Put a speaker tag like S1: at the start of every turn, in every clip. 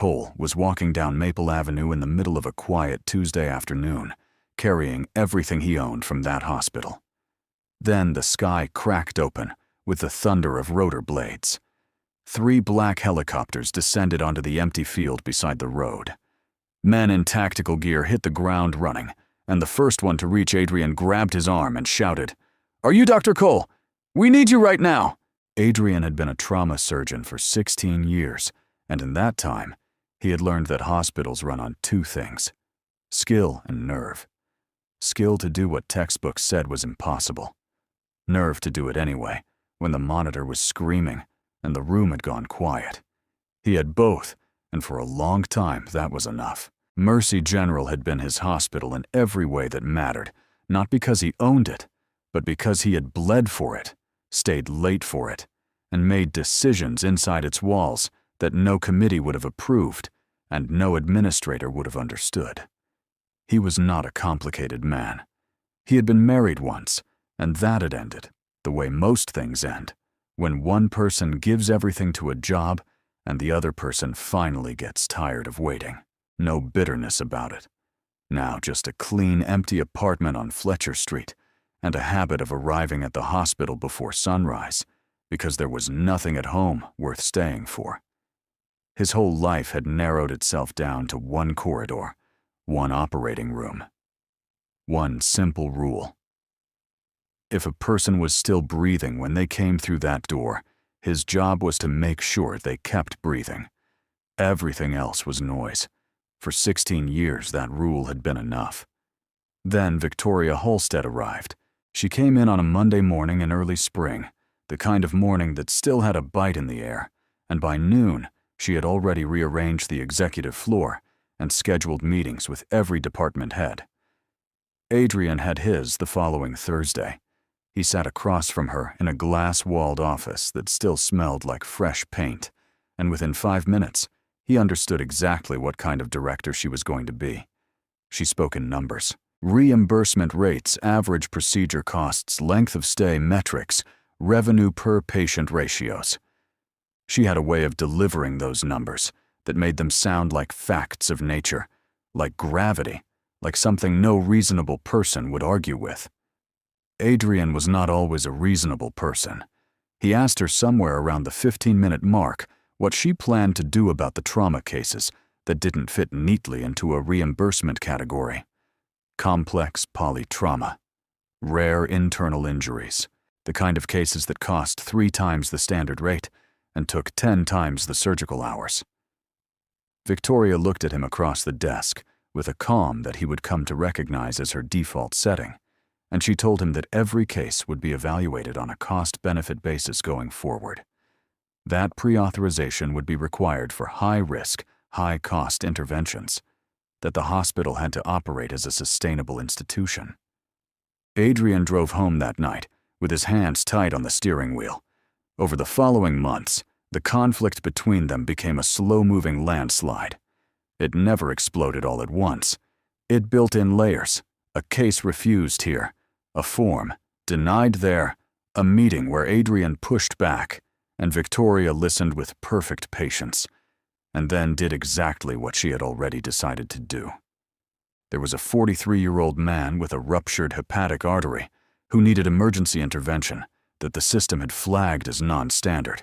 S1: Cole was walking down Maple Avenue in the middle of a quiet Tuesday afternoon, carrying everything he owned from that hospital. Then the sky cracked open with the thunder of rotor blades. 3 black helicopters descended onto the empty field beside the road. Men in tactical gear hit the ground running, and the first one to reach Adrian grabbed his arm and shouted, "Are you Dr. Cole? We need you right now!" Adrian had been a trauma surgeon for 16 years, and in that time, he had learned that hospitals run on 2 things: skill and nerve. Skill to do what textbooks said was impossible. Nerve to do it anyway, when the monitor was screaming and the room had gone quiet. He had both, and for a long time that was enough. Mercy General had been his hospital in every way that mattered, not because he owned it, but because he had bled for it, stayed late for it, and made decisions inside its walls that no committee would have approved and no administrator would have understood. He was not a complicated man. He had been married once, and that had ended, the way most things end, when one person gives everything to a job and the other person finally gets tired of waiting. No bitterness about it. Now just a clean, empty apartment on Fletcher Street and a habit of arriving at the hospital before sunrise because there was nothing at home worth staying for. His whole life had narrowed itself down to one corridor, one operating room. One simple rule. If a person was still breathing when they came through that door, his job was to make sure they kept breathing. Everything else was noise. For 16 years, that rule had been enough. Then Victoria Halstead arrived. She came in on a Monday morning in early spring, the kind of morning that still had a bite in the air, and by noon, she had already rearranged the executive floor and scheduled meetings with every department head. Adrian had his the following Thursday. He sat across from her in a glass-walled office that still smelled like fresh paint, and within 5 minutes, he understood exactly what kind of director she was going to be. She spoke in numbers. Reimbursement rates, average procedure costs, length of stay metrics, revenue per patient ratios. She had a way of delivering those numbers that made them sound like facts of nature, like gravity, like something no reasonable person would argue with. Adrian was not always a reasonable person. He asked her somewhere around the 15-minute mark what she planned to do about the trauma cases that didn't fit neatly into a reimbursement category. Complex polytrauma. Rare internal injuries. The kind of cases that cost 3 times the standard rate and took 10 times the surgical hours. Victoria looked at him across the desk with a calm that he would come to recognize as her default setting, and she told him that every case would be evaluated on a cost-benefit basis going forward. That pre-authorization would be required for high-risk, high-cost interventions, that the hospital had to operate as a sustainable institution. Adrian drove home that night with his hands tight on the steering wheel. Over the following months, the conflict between them became a slow-moving landslide. It never exploded all at once. It built in layers, a case refused here, a form denied there, a meeting where Adrian pushed back, and Victoria listened with perfect patience, and then did exactly what she had already decided to do. There was a 43-year-old man with a ruptured hepatic artery who needed emergency intervention that the system had flagged as non-standard.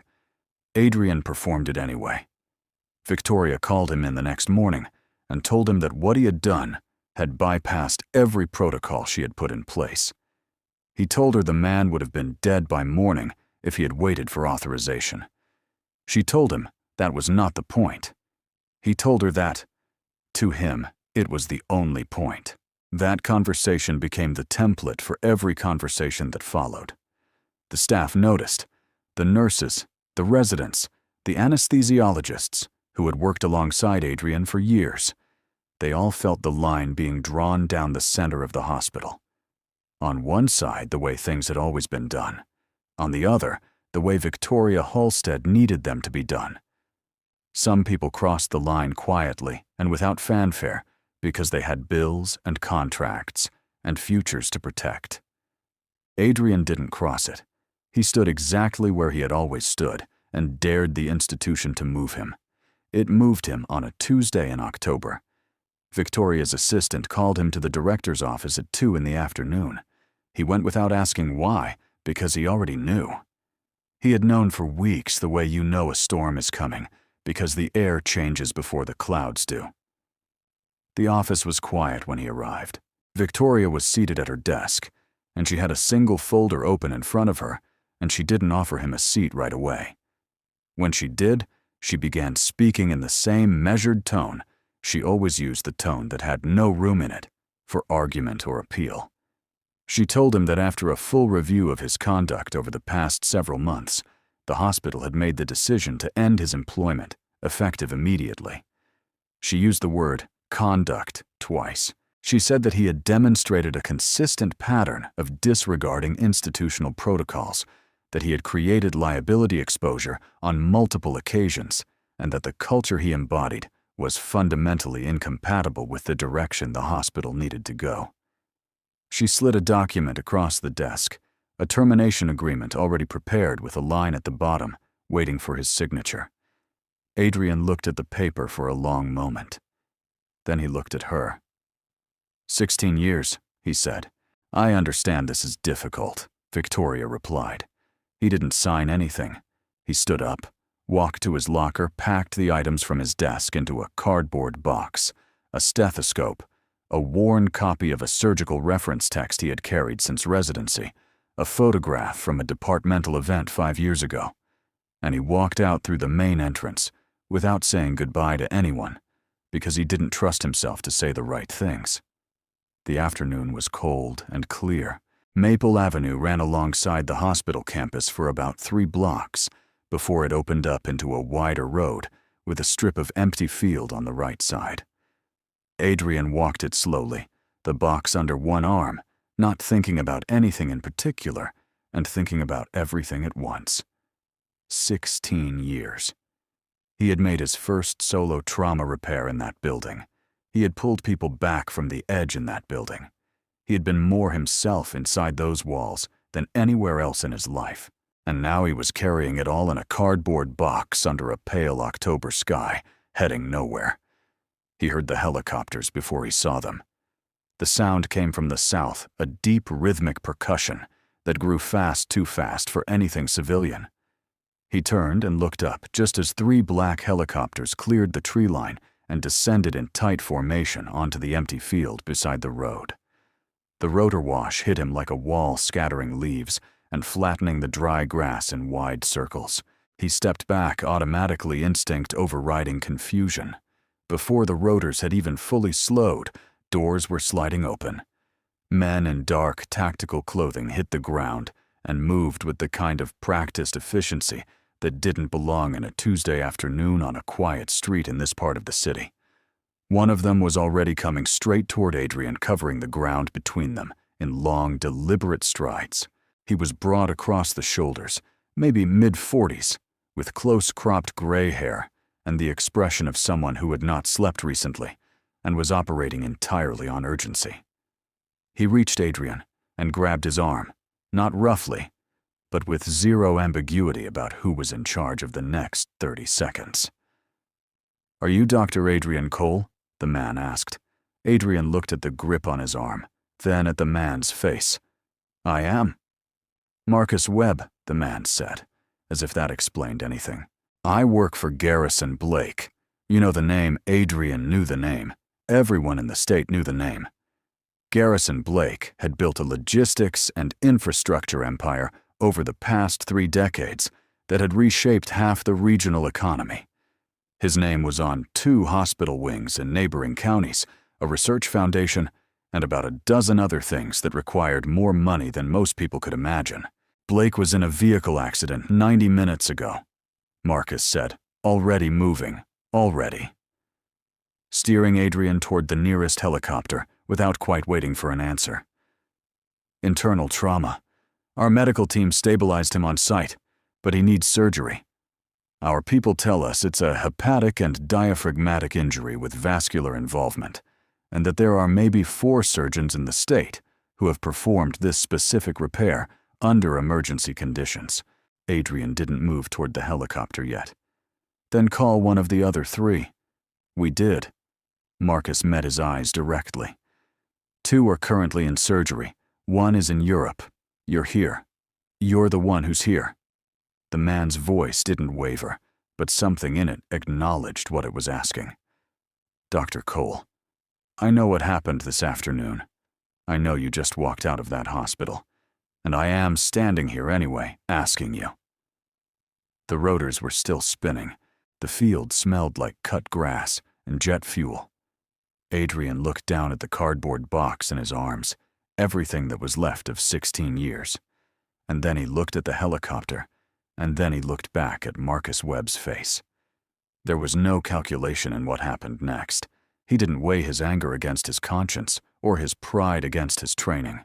S1: Adrian performed it anyway. Victoria called him in the next morning and told him that what he had done had bypassed every protocol she had put in place. He told her the man would have been dead by morning if he had waited for authorization. She told him that was not the point. He told her that, to him, it was the only point. That conversation became the template for every conversation that followed. The staff noticed. The nurses, the residents, the anesthesiologists, who had worked alongside Adrian for years. They all felt the line being drawn down the center of the hospital. On one side, the way things had always been done. On the other, the way Victoria Halstead needed them to be done. Some people crossed the line quietly and without fanfare because they had bills and contracts and futures to protect. Adrian didn't cross it. He stood exactly where he had always stood and dared the institution to move him. It moved him on a Tuesday in October. Victoria's assistant called him to the director's office at 2 in the afternoon. He went without asking why, because he already knew. He had known for weeks the way you know a storm is coming, because the air changes before the clouds do. The office was quiet when he arrived. Victoria was seated at her desk, and she had a single folder open in front of her, and she didn't offer him a seat right away. When she did, she began speaking in the same measured tone. She always used the tone that had no room in it for argument or appeal. She told him that after a full review of his conduct over the past several months, the hospital had made the decision to end his employment, effective immediately. She used the word conduct twice. She said that he had demonstrated a consistent pattern of disregarding institutional protocols, that he had created liability exposure on multiple occasions, and that the culture he embodied was fundamentally incompatible with the direction the hospital needed to go. She slid a document across the desk, a termination agreement already prepared with a line at the bottom, waiting for his signature. Adrian looked at the paper for a long moment. Then he looked at her. 16 years, he said. I understand this is difficult, Victoria replied. He didn't sign anything. He stood up, walked to his locker, packed the items from his desk into a cardboard box, a stethoscope, a worn copy of a surgical reference text he had carried since residency, a photograph from a departmental event 5 years ago, and he walked out through the main entrance without saying goodbye to anyone, because he didn't trust himself to say the right things. The afternoon was cold and clear. Maple Avenue ran alongside the hospital campus for about 3 blocks before it opened up into a wider road with a strip of empty field on the right side. Adrian walked it slowly, the box under one arm, not thinking about anything in particular, and thinking about everything at once. 16 years. He had made his first solo trauma repair in that building. He had pulled people back from the edge in that building. He had been more himself inside those walls than anywhere else in his life, and now he was carrying it all in a cardboard box under a pale October sky, heading nowhere. He heard the helicopters before he saw them. The sound came from the south, a deep rhythmic percussion that grew fast, too fast for anything civilian. He turned and looked up just as 3 black helicopters cleared the tree line and descended in tight formation onto the empty field beside the road. The rotor wash hit him like a wall, scattering leaves and flattening the dry grass in wide circles. He stepped back, automatically, instinct overriding confusion. Before the rotors had even fully slowed, doors were sliding open. Men in dark, tactical clothing hit the ground and moved with the kind of practiced efficiency that didn't belong in a Tuesday afternoon on a quiet street in this part of the city. One of them was already coming straight toward Adrian, covering the ground between them in long, deliberate strides. He was broad across the shoulders, maybe mid-40s, with close-cropped gray hair and the expression of someone who had not slept recently and was operating entirely on urgency. He reached Adrian and grabbed his arm, not roughly, but with zero ambiguity about who was in charge of the next 30 seconds. "Are you Dr. Adrian Cole?" the man asked. Adrian looked at the grip on his arm, then at the man's face. "I am." "Marcus Webb," the man said, as if that explained anything. "I work for Garrison Blake." You know the name. Adrian knew the name. Everyone in the state knew the name. Garrison Blake had built a logistics and infrastructure empire over the past 3 decades that had reshaped half the regional economy. His name was on 2 hospital wings in neighboring counties, a research foundation, and about a dozen other things that required more money than most people could imagine. "Blake was in a vehicle accident 90 minutes ago," Marcus said, "already moving, already." Steering Adrian toward the nearest helicopter without quite waiting for an answer. "Internal trauma. Our medical team stabilized him on site, but he needs surgery. Our people tell us it's a hepatic and diaphragmatic injury with vascular involvement, and that there are maybe 4 surgeons in the state who have performed this specific repair under emergency conditions." Adrian didn't move toward the helicopter yet. Then call one of the other 3. We did. Marcus met his eyes directly. 2 are currently in surgery. 1 is in Europe. You're here. You're the one who's here. The man's voice didn't waver, but something in it acknowledged what it was asking. Dr. Cole, I know what happened this afternoon. I know you just walked out of that hospital, and I am standing here anyway, asking you. The rotors were still spinning. The field smelled like cut grass and jet fuel. Adrian looked down at the cardboard box in his arms, everything that was left of 16 years. And then he looked at the helicopter, and then he looked back at Marcus Webb's face. There was no calculation in what happened next. He didn't weigh his anger against his conscience or his pride against his training.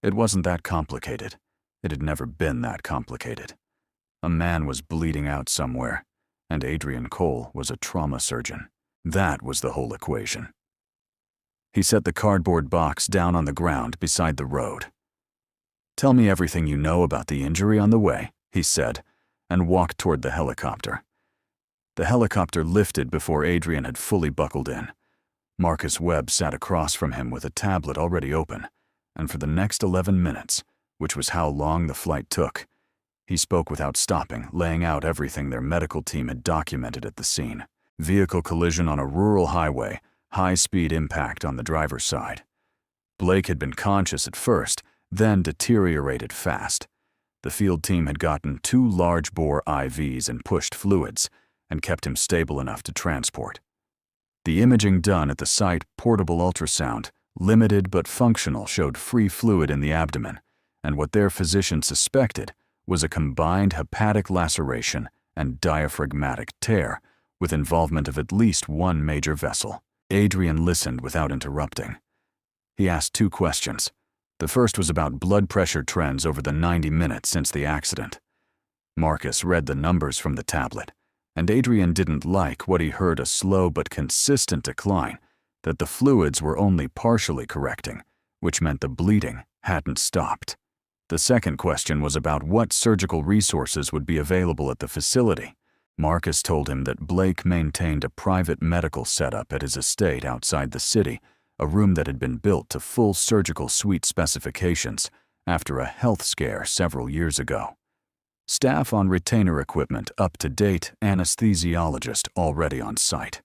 S1: It wasn't that complicated. It had never been that complicated. A man was bleeding out somewhere, and Adrian Cole was a trauma surgeon. That was the whole equation. He set the cardboard box down on the ground beside the road. Tell me everything you know about the injury on the way, he said, and walked toward the helicopter. The helicopter lifted before Adrian had fully buckled in. Marcus Webb sat across from him with a tablet already open, and for the next 11 minutes, which was how long the flight took, he spoke without stopping, laying out everything their medical team had documented at the scene. Vehicle collision on a rural highway, high-speed impact on the driver's side. Blake had been conscious at first, then deteriorated fast. The field team had gotten 2 large-bore IVs and pushed fluids, and kept him stable enough to transport. The imaging done at the site, portable ultrasound, limited but functional, showed free fluid in the abdomen, and what their physician suspected was a combined hepatic laceration and diaphragmatic tear, with involvement of at least 1 major vessel. Adrian listened without interrupting. He asked 2 questions. The first was about blood pressure trends over the 90 minutes since the accident. Marcus read the numbers from the tablet, and Adrian didn't like what he heard: a slow but consistent decline, that the fluids were only partially correcting, which meant the bleeding hadn't stopped. The second question was about what surgical resources would be available at the facility. Marcus told him that Blake maintained a private medical setup at his estate outside the city, a room that had been built to full surgical suite specifications after a health scare several years ago. Staff on retainer equipment, up-to-date, anesthesiologist already on site.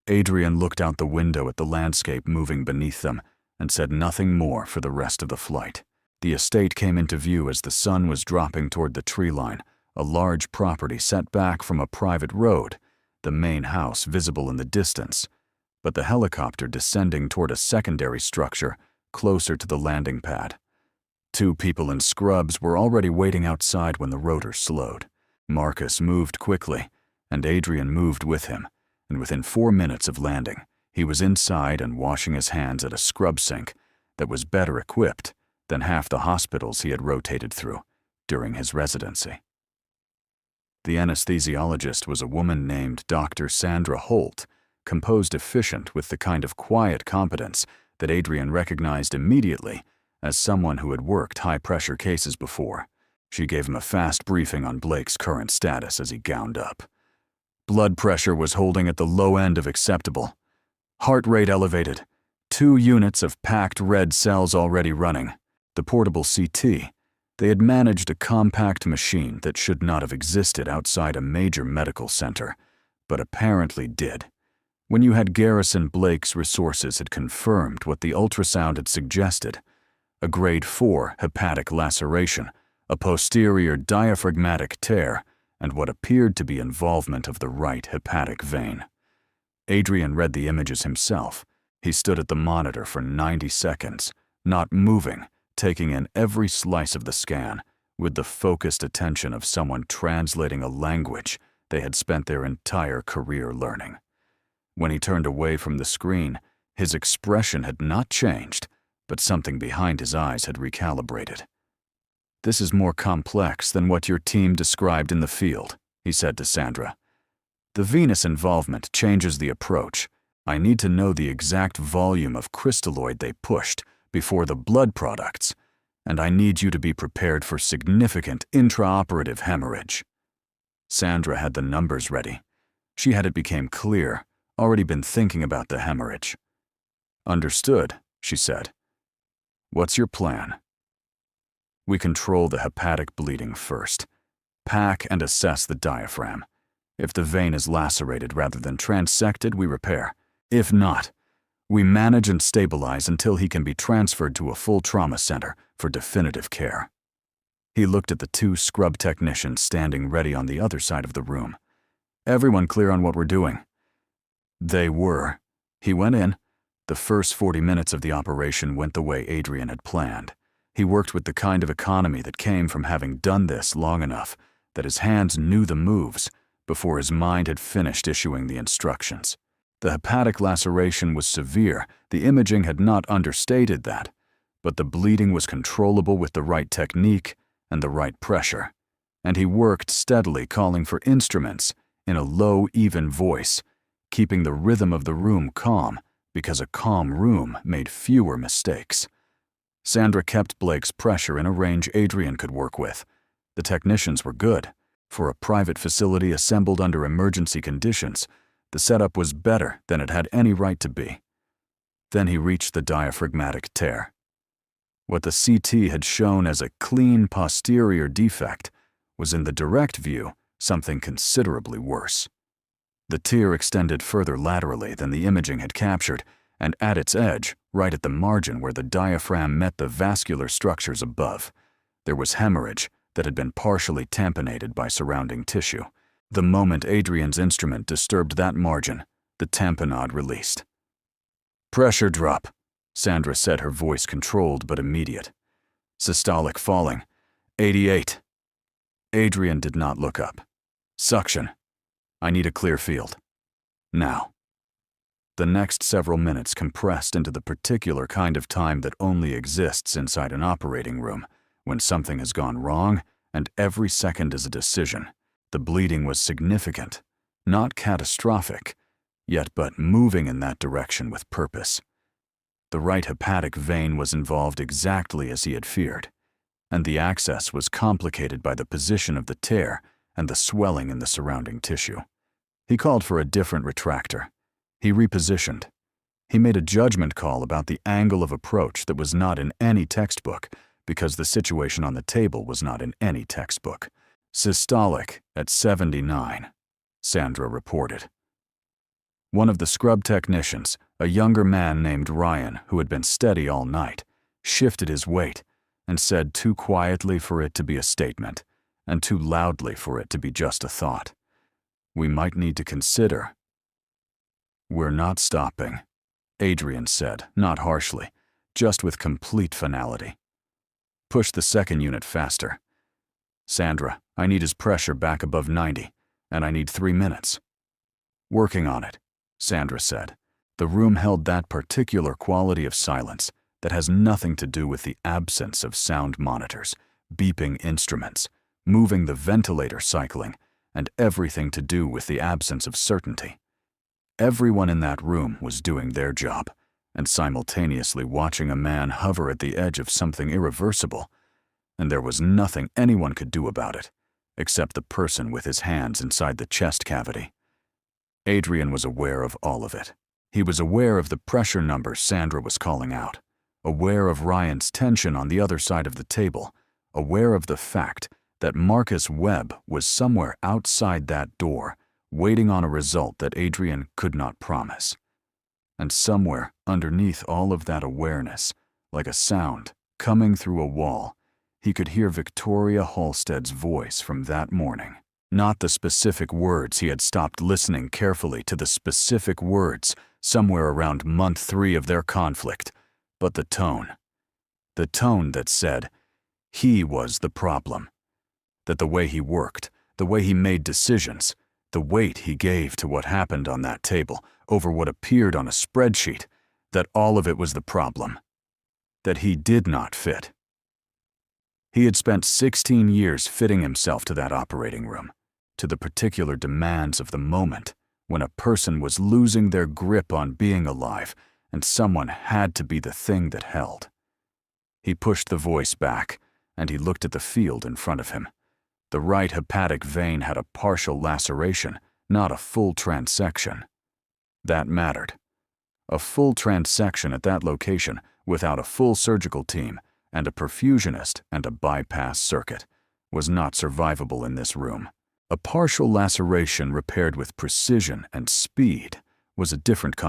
S1: Adrian looked out the window at the landscape moving beneath them and said nothing more for the rest of the flight. The estate came into view as the sun was dropping toward the tree line, a large property set back from a private road, the main house visible in the distance, but the helicopter descending toward a secondary structure closer to the landing pad. 2 people in scrubs were already waiting outside when the rotor slowed. Marcus moved quickly, and Adrian moved with him, and within 4 minutes of landing, he was inside and washing his hands at a scrub sink that was better equipped than half the hospitals he had rotated through during his residency. The anesthesiologist was a woman named Dr. Sandra Holt, composed efficient with the kind of quiet competence that Adrian recognized immediately as someone who had worked high-pressure cases before. She gave him a fast briefing on Blake's current status as he gowned up. Blood pressure was holding at the low end of acceptable. Heart rate elevated. 2 units of packed red cells already running. The portable CT. They had managed a compact machine that should not have existed outside a major medical center, but apparently did. When you had Garrison Blake's resources had confirmed what the ultrasound had suggested: a grade 4 hepatic laceration, a posterior diaphragmatic tear, and what appeared to be involvement of the right hepatic vein. Adrian read the images himself. He stood at the monitor for 90 seconds, not moving, taking in every slice of the scan with the focused attention of someone translating a language they had spent their entire career learning. When he turned away from the screen, his expression had not changed, but something behind his eyes had recalibrated. "This is more complex than what your team described in the field," he said to Sandra. "The venous involvement changes the approach. I need to know the exact volume of crystalloid they pushed before the blood products, and I need you to be prepared for significant intraoperative hemorrhage." Sandra had the numbers ready. She had, it became clear, already been thinking about the hemorrhage. "Understood," she said. "What's your plan?" "We control the hepatic bleeding first. Pack and assess the diaphragm. If the vein is lacerated rather than transected, we repair. If not, we manage and stabilize until he can be transferred to a full trauma center for definitive care." He looked at the two scrub technicians standing ready on the other side of the room. "Everyone clear on what we're doing?" They were. He went in. The first 40 minutes of the operation went the way Adrian had planned. He worked with the kind of economy that came from having done this long enough that his hands knew the moves before his mind had finished issuing the instructions. The hepatic laceration was severe. The imaging had not understated that, but the bleeding was controllable with the right technique and the right pressure. And he worked steadily, calling for instruments in a low, even voice, keeping the rhythm of the room calm, because a calm room made fewer mistakes. Sandra kept Blake's pressure in a range Adrian could work with. The technicians were good. For a private facility assembled under emergency conditions, the setup was better than it had any right to be. Then he reached the diaphragmatic tear. What the CT had shown as a clean posterior defect was in the direct view something considerably worse. The tear extended further laterally than the imaging had captured, and at its edge, right at the margin where the diaphragm met the vascular structures above, there was hemorrhage that had been partially tamponated by surrounding tissue. The moment Adrian's instrument disturbed that margin, the tamponade released. "Pressure drop," Sandra said, her voice controlled but immediate. "Systolic falling. 88. Adrian did not look up. "Suction. I need a clear field. Now." The next several minutes compressed into the particular kind of time that only exists inside an operating room, when something has gone wrong and every second is a decision. The bleeding was significant, not catastrophic, yet but moving in that direction with purpose. The right hepatic vein was involved exactly as he had feared, and the access was complicated by the position of the tear and the swelling in the surrounding tissue. He called for a different retractor. He repositioned. He made a judgment call about the angle of approach that was not in any textbook, because the situation on the table was not in any textbook. "Systolic at 79, Sandra reported. One of the scrub technicians, a younger man named Ryan who had been steady all night, shifted his weight and said too quietly for it to be a statement and too loudly for it to be just a thought. "We might need to consider." "We're not stopping," Adrian said, not harshly, just with complete finality. "Push the second unit faster. Sandra, I need his pressure back above 90, and I need 3 minutes." "Working on it," Sandra said. The room held that particular quality of silence that has nothing to do with the absence of sound monitors, beeping instruments, moving the ventilator cycling, and everything to do with the absence of certainty. Everyone in that room was doing their job, and simultaneously watching a man hover at the edge of something irreversible, and there was nothing anyone could do about it, except the person with his hands inside the chest cavity. Adrian was aware of all of it. He was aware of the pressure numbers Sandra was calling out, aware of Ryan's tension on the other side of the table, aware of the fact that Marcus Webb was somewhere outside that door, waiting on a result that Adrian could not promise. And somewhere underneath all of that awareness, like a sound coming through a wall, he could hear Victoria Halstead's voice from that morning. Not the specific words. He had stopped listening carefully to the specific words somewhere around month 3 of their conflict, but the tone. The tone that said he was the problem. That the way he worked, the way he made decisions, the weight he gave to what happened on that table over what appeared on a spreadsheet, that all of it was the problem. That he did not fit. He had spent 16 years fitting himself to that operating room, to the particular demands of the moment, when a person was losing their grip on being alive and someone had to be the thing that held. He pushed the voice back, and he looked at the field in front of him. The right hepatic vein had a partial laceration not a full transection. That mattered. A full transection at that location without a full surgical team and a perfusionist and a bypass circuit was not survivable in this room. A partial laceration repaired with precision and speed was a different conversation.